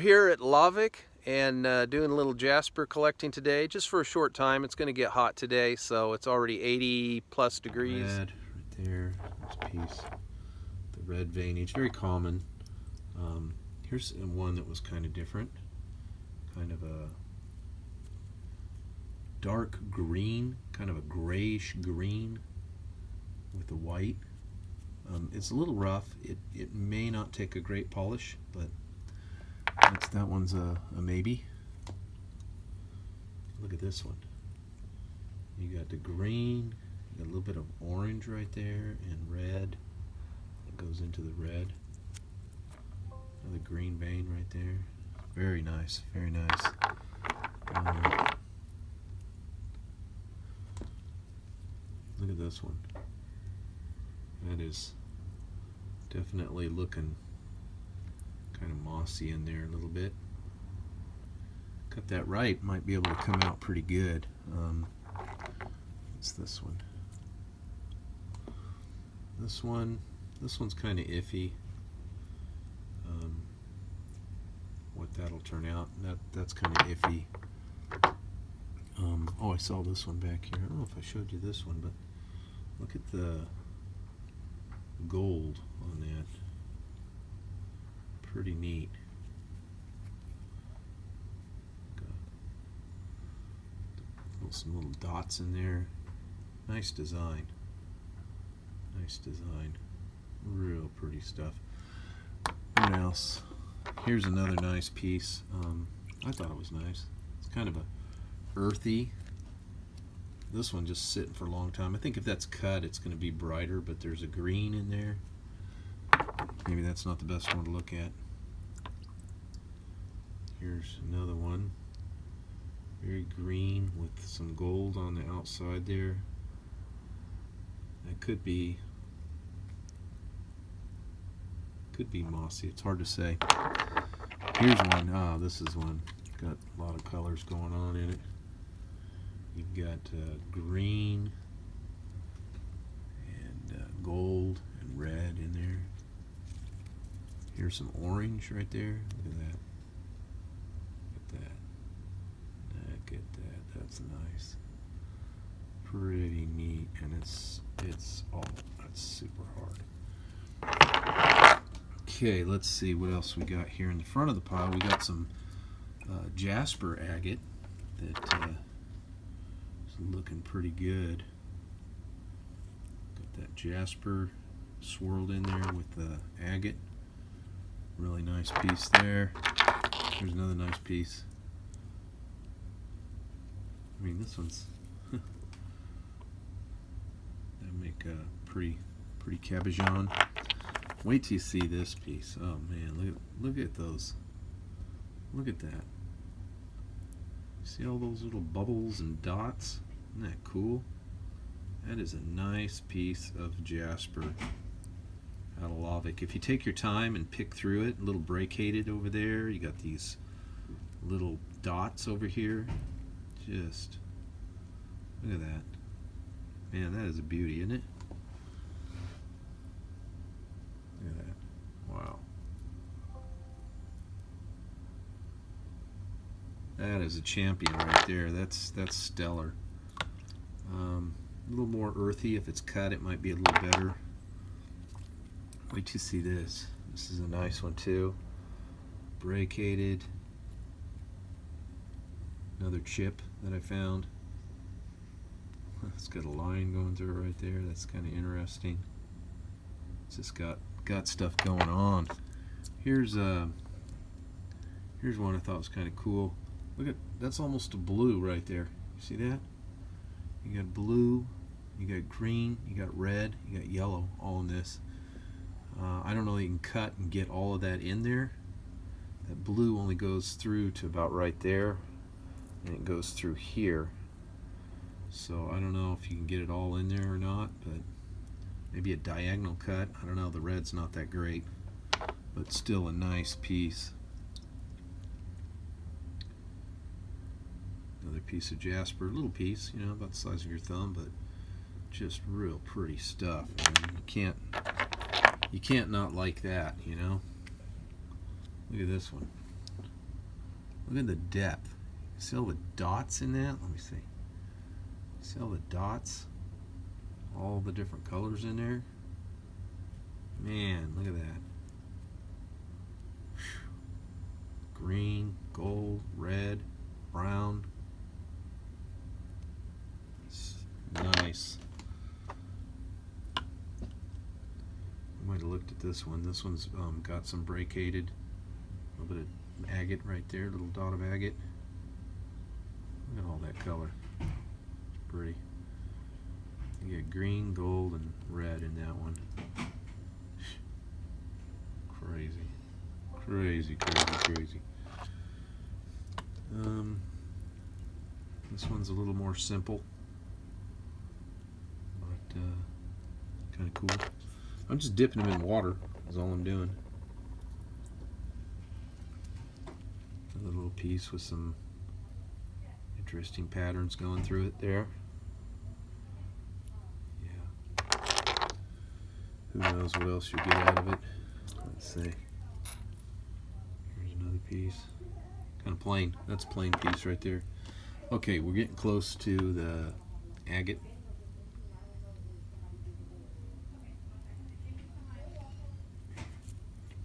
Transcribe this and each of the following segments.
Here at Lavic and doing a little Jasper collecting today, just for a short time. It's going to get hot today, so it's already 80 plus degrees. Red right there, this piece, the red veinage, very common. Here's one that was kind of different, kind of a dark green, kind of a grayish green with the white. It's a little rough. It may not take a great polish, but that one's a maybe. Look at this one. You got the green, you got a little bit of orange right there, and red. It goes into the red. Another green vein right there. Very nice, very nice. Look at this one. That is definitely looking kind of mossy in there a little bit. Cut that right, might be able to come out pretty good. What's this one? This one's kind of iffy. What that'll turn out, that's kind of iffy. Oh, I saw this one back here. I don't know if I showed you this one, but look at the gold on that. Pretty neat. Got some little dots in there. Nice design. Nice design. Real pretty stuff. What else? Here's another nice piece. I thought it was nice. It's kind of a earthy. This one just sitting for a long time. I think if that's cut, it's going to be brighter, but there's a green in there. Maybe that's not the best one to look at. Here's another one. Very green with some gold on the outside there. That could be mossy. It's hard to say. Here's one. Ah, this is one. Got a lot of colors going on in it. You've got green and gold and red in there. Here's some orange right there. Look at that. Look at that. Look at that. That's nice. Pretty neat, and it's that's super hard. Okay, let's see what else we got here in the front of the pile. We got some Jasper agate that is looking pretty good. Got that Jasper swirled in there with the agate. Really nice piece there. Here's another nice piece. I mean, this one's that make a pretty cabochon. Wait till you see this piece. Oh man, look at those. Look at that. See all those little bubbles and dots? Isn't that cool? That is a nice piece of Jasper out of Lavic. If you take your time and pick through it, a little brachiated over there, you got these little dots over here. Just look at that. Man, that is a beauty, isn't it? Look at that. Wow. That is a champion right there. That's stellar. A little more earthy. If it's cut, it might be a little better. Wait till you see this. This is a nice one too. Brachiated. Another chip that I found. It's got a line going through it right there. That's kind of interesting. It's just got stuff going on. Here's one I thought was kind of cool. Look at, that's almost a blue right there. You see that? You got blue, you got green, you got red, you got yellow, all in this. I don't know if you can cut and get all of that in there. That blue only goes through to about right there, and it goes through here. So I don't know if you can get it all in there or not, but maybe a diagonal cut. I don't know, the red's not that great, but still a nice piece. Another piece of Jasper, a little piece, you know, about the size of your thumb, but just real pretty stuff. I mean, you can't not like that, you know. Look at this one. Look at the depth. See all the dots in that? Let me see. See all the dots? All the different colors in there? Man, look at that. Green, gold, red, brown. It's nice. I might have looked at this one. This one's got some brachiated, a little bit of agate right there, little dot of agate. Look at all that color. It's pretty. You get green, gold, and red in that one. Crazy. Crazy, crazy, crazy. This one's a little more simple, but kind of cool. I'm just dipping them in water, is all I'm doing. Another little piece with some interesting patterns going through it there. Yeah. Who knows what else you get out of it. Let's see. Here's another piece. Kind of plain. That's a plain piece right there. Okay, we're getting close to the agate.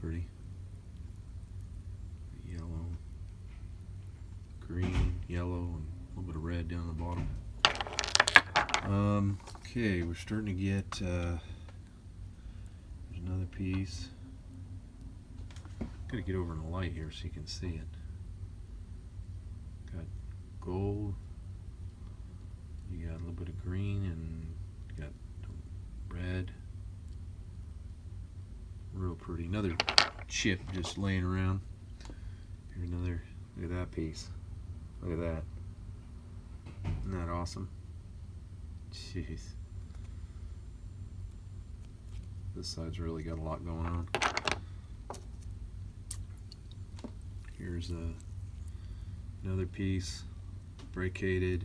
Pretty. Yellow, green, yellow, and a little bit of red down the bottom. Okay, we're starting to get, there's another piece. Gotta get over in the light here so you can see it. Got gold, you got a little bit of green, and you got red. Real pretty. Another chip just laying around. Here's another. Look at that piece. Look at that. Isn't that awesome? Jeez. This side's really got a lot going on. Here's another piece. Brachiated.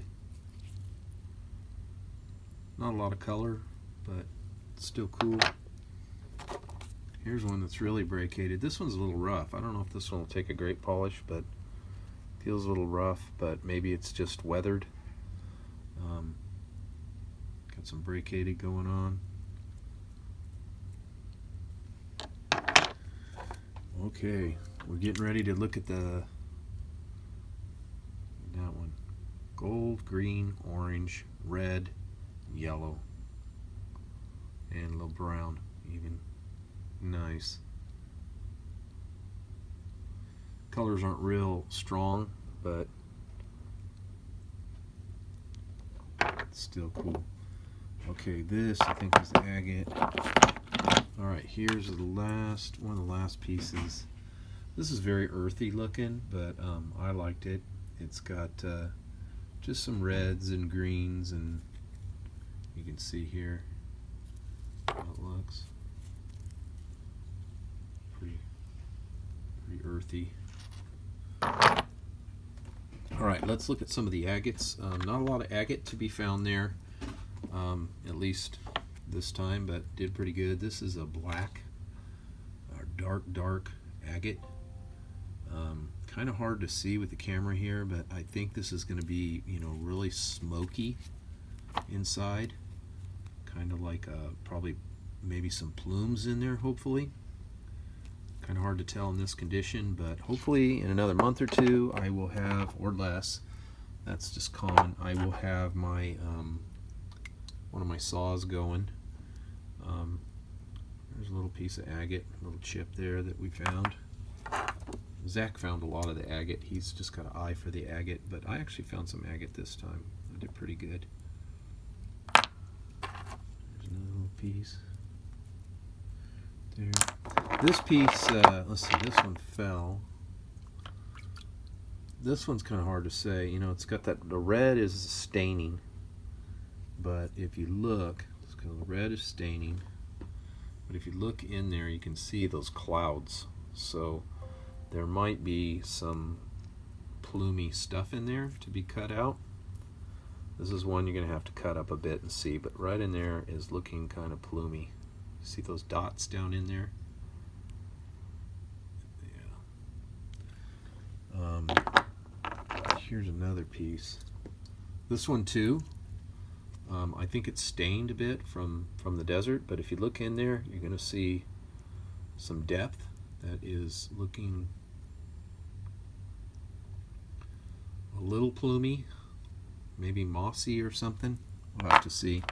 Not a lot of color, but still cool. Here's one that's really brachiated. This one's a little rough. I don't know if this one will take a great polish, but feels a little rough, but maybe it's just weathered. Got some brachiated going on. Okay, we're getting ready to look at that one. Gold, green, orange, red, yellow, and a little brown even. Nice. Colors aren't real strong, but it's still cool. Okay, this I think is the agate. Alright, here's the last one of the last pieces. This is very earthy looking, but I liked it. It's got just some reds and greens, and you can see here how it looks. Pretty earthy. Alright, let's look at some of the agates. Not a lot of agate to be found there, at least this time, but did pretty good. This is a black, dark agate. Kind of hard to see with the camera here, but I think this is going to be, really smoky inside. Kind of like probably maybe some plumes in there, hopefully. Kind of hard to tell in this condition, but hopefully in another month or two I will have, or less, that's just common, I will have my one of my saws going. There's a little piece of agate, a little chip there that we found. Zach found a lot of the agate. He's just got an eye for the agate, but I actually found some agate this time. I did pretty good. There's another little piece there. This piece, let's see, this one fell. This one's kind of hard to say. It's got the red is staining, but if you look, the red is staining, but if you look in there, you can see those clouds. So there might be some plumy stuff in there to be cut out. This is one you're going to have to cut up a bit and see, but right in there is looking kind of plumy. You see those dots down in there? Yeah. Here's another piece. This one too, I think it's stained a bit from the desert, but if you look in there, you're going to see some depth that is looking a little plumy, maybe mossy or something. We'll have to see.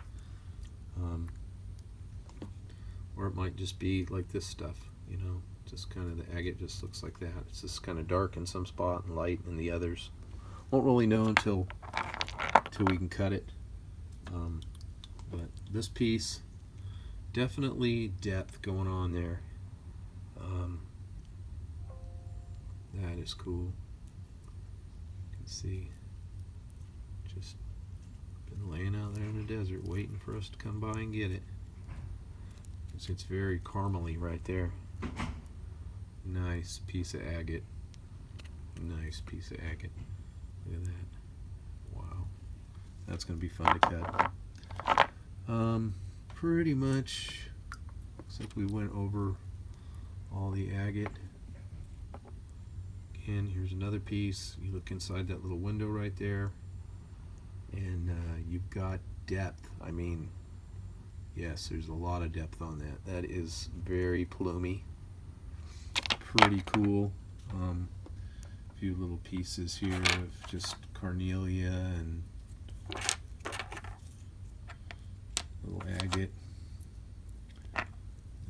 Or it might just be like this stuff, you know, just kind of the agate just looks like that. It's just kind of dark in some spot and light in the others. Won't really know until we can cut it. But this piece, definitely depth going on there. That is cool. You can see, just been laying out there in the desert waiting for us to come by and get it. It's very caramely right there. Nice piece of agate. Nice piece of agate. Look at that. Wow. That's going to be fun to cut. Pretty much looks like we went over all the agate. Again, here's another piece. You look inside that little window right there, and you've got depth. I mean, yes, there's a lot of depth on that. That is very plumy. Pretty cool. A few little pieces here of just carnelia and little agate.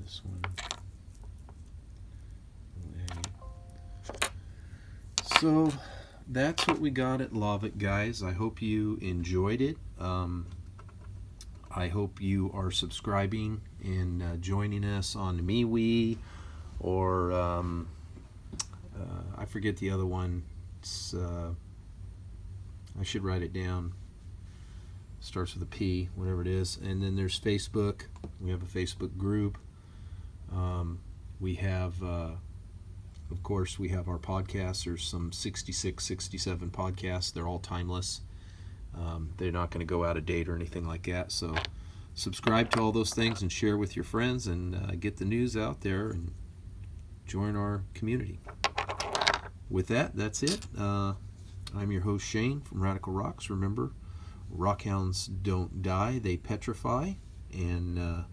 This one. Little agate. So that's what we got at Lavic, guys. I hope you enjoyed it. I hope you are subscribing and joining us on MeWe, or I forget the other one. It's, I should write it down. Starts with a P, whatever it is. And then there's Facebook. We have a Facebook group. We have, of course, we have our podcasts. There's some 66, 67 podcasts. They're all timeless. They're not going to go out of date or anything like that. So subscribe to all those things and share with your friends, and get the news out there and join our community. With that, that's it. I'm your host, Shane, from Radical Rocks. Remember, rockhounds don't die, they petrify. And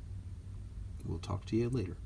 we'll talk to you later.